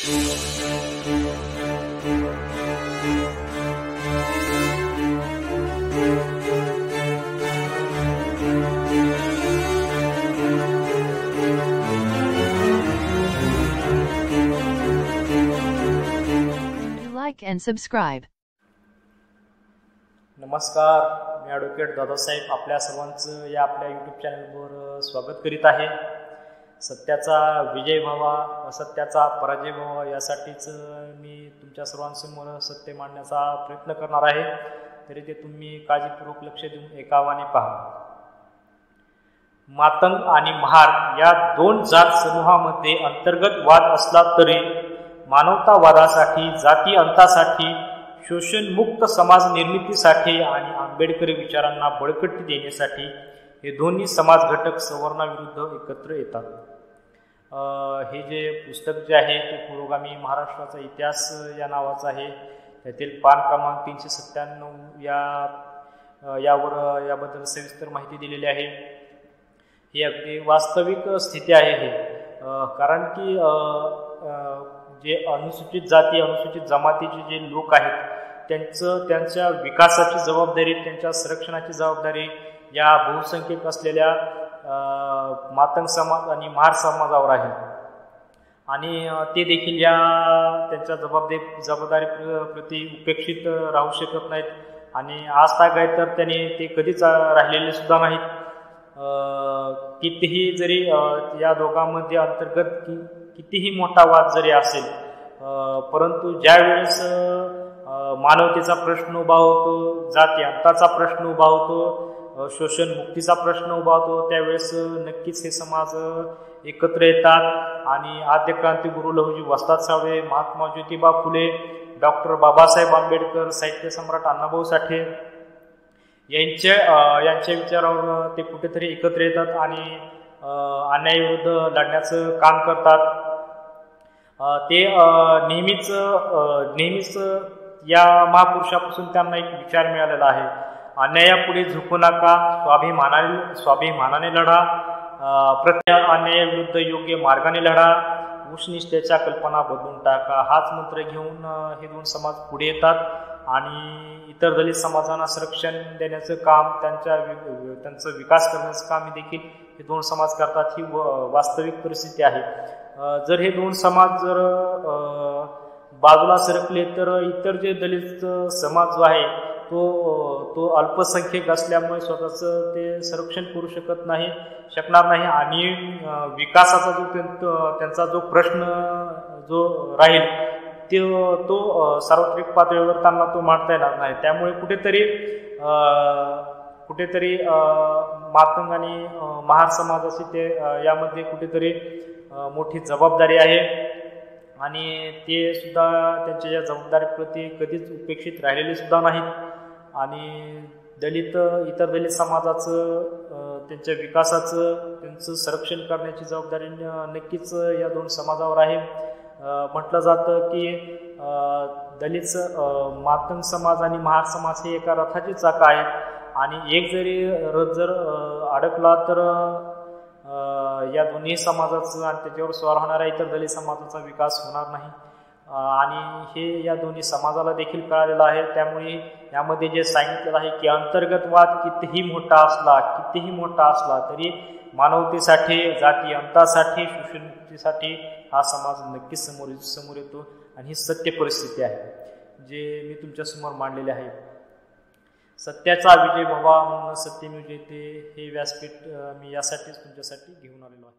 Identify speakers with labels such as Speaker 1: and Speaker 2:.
Speaker 1: Like and subscribe.
Speaker 2: नमस्कार, मी advocate Dadasaheb आपल्या सर्वांचं या आपल्या यूट्यूब चॅनलवर स्वागत करीत आहे. सत्याचा विजय व्हावा, असत्याचा पराजय व्हावा यासाठीच मी तुमच्या सर्वांसमोर सत्य मांडण्याचा प्रयत्न करणार आहे. तरी ते तुम्ही काळजीपूर्वक लक्ष देऊन एकावाने पहा. मातंग आणि महार या दोन जात समूहामध्ये अंतर्गत वाद असला तरी मानवतावादासाठी, जाती अंतासाठी, शोषणमुक्त समाज निर्मितीसाठी आणि आंबेडकरी विचारांना बळकटी देण्यासाठी हे दोन्ही समाज घटक सवर्णाविरुद्ध एकत्र येतात. हे जे पुस्तक जे आहे ते पुरोगामी महाराष्ट्राचा इतिहास या नावाचं आहे. त्यातील पान क्रमांक 397 याबद्दल सविस्तर माहिती दिलेली आहे. ही अगदी वास्तविक स्थिती आहे. हे कारण की जे अनुसूचित जाती, अनुसूचित जमातीचे जे लोक आहेत त्यांच्या विकासाची जबाबदारी, त्यांच्या संरक्षणाची जबाबदारी या बहुसंख्यक असलेल्या मातंग समाज आणि महार समाजावर आहे. आणि ते देखील या त्यांच्या जबाबदारी प्रति उपेक्षित राहू शकत नाहीत. आणि आज ताग आहे तर त्यांनी ते कधीच राहिलेले सुद्धा नाहीत. कितीही जरी या दोघांमध्ये अंतर्गत कितीही मोठा वाद जरी असेल, परंतु ज्या वेळेस मानवतेचा प्रश्न उभा होतो, जाती अंताचा प्रश्न उभा होतो, शोषण मुक्तीचा प्रश्न उभा होतो, त्यावेळेस नक्कीच हे समाज एकत्र येतात. आणि आद्य क्रांतिगुरू लहुजी वस्ताद साळवे, महात्मा ज्योतिबा फुले, डॉक्टर बाबासाहेब आंबेडकर, साहित्य सम्राट अण्णाभाऊ साठे यांच्या विचारावर ते कुठेतरी एकत्र येतात आणि अन्यायाविरुद्ध लढण्याचं काम करतात. ते नेहमीच या महापुरुषापासून त्यांना एक विचार मिळालेला आहे. अन्यायापुढे झुकू नका, स्वाभिमानाने लढा, प्रत्येक अन्यायाविरुद्ध योग्य मार्गाने लढा, उच्चनीचतेच्या कल्पना बदलून टाका. हाच मंत्र घेऊन हे दोन समाज पुढे येतात आणि इतर दलित समाजांना संरक्षण देण्याचं काम, त्यांचा विकास करण्याचं काम देखील हे दोन समाज करतात. ही वास्तविक परिस्थिती आहे. जर हे दोन समाज जर बाजूला सरकले तर इतर जे दलित समाज जो आहे तो अल्पसंख्यक असल्यामुळे स्वतःचं ते संरक्षण करू शकणार नाही आणि विकासाचा त्यांचा जो प्रश्न जो राहील तो सार्वत्रिक पातळीवर त्यांना तो मांडता येणार नाही. त्यामुळे कुठेतरी मातंग आणि महार समाजाची ते यामध्ये कुठेतरी मोठी जबाबदारी आहे आणि ते सुद्धा त्यांच्या या जबाबदारीप्रती कधीच उपेक्षित राहिलेले सुद्धा नाहीत. आणि इतर दलित समाजाचं, त्यांच्या विकासाचं, त्यांचं संरक्षण करण्याची जबाबदारी नक्कीच या दोन समाजावर आहे. म्हटलं जातं की मातंग समाज आणि महार समाज हे एका रथाची चाकं आहेत आणि एक जरी रथ जर अडकला तर या दोन्ही समाजाचं आणि त्याच्यावर स्वार होणाऱ्या इतर दलित समाजाचा विकास होणार नाही. आणि हे या दोन्ही समाजाला देखील कळालेलं आहे. त्यामुळे यामध्ये जे सांगितलेलं आहे की अंतर्गत वाद कितीही मोठा असला तरी मानवतेसाठी, जाती अंतासाठी, शोषणमुक्तीसाठी हा समाज नक्कीच समोर येतो. आणि ही सत्य परिस्थिती आहे जे मी तुमच्यासमोर मांडलेले आहे. सत्याचा विजय व्हावा म्हणून सत्यमेव जयते हे व्यासपीठ मी यासाठीच तुमच्यासाठी घेऊन आलेलो आहे.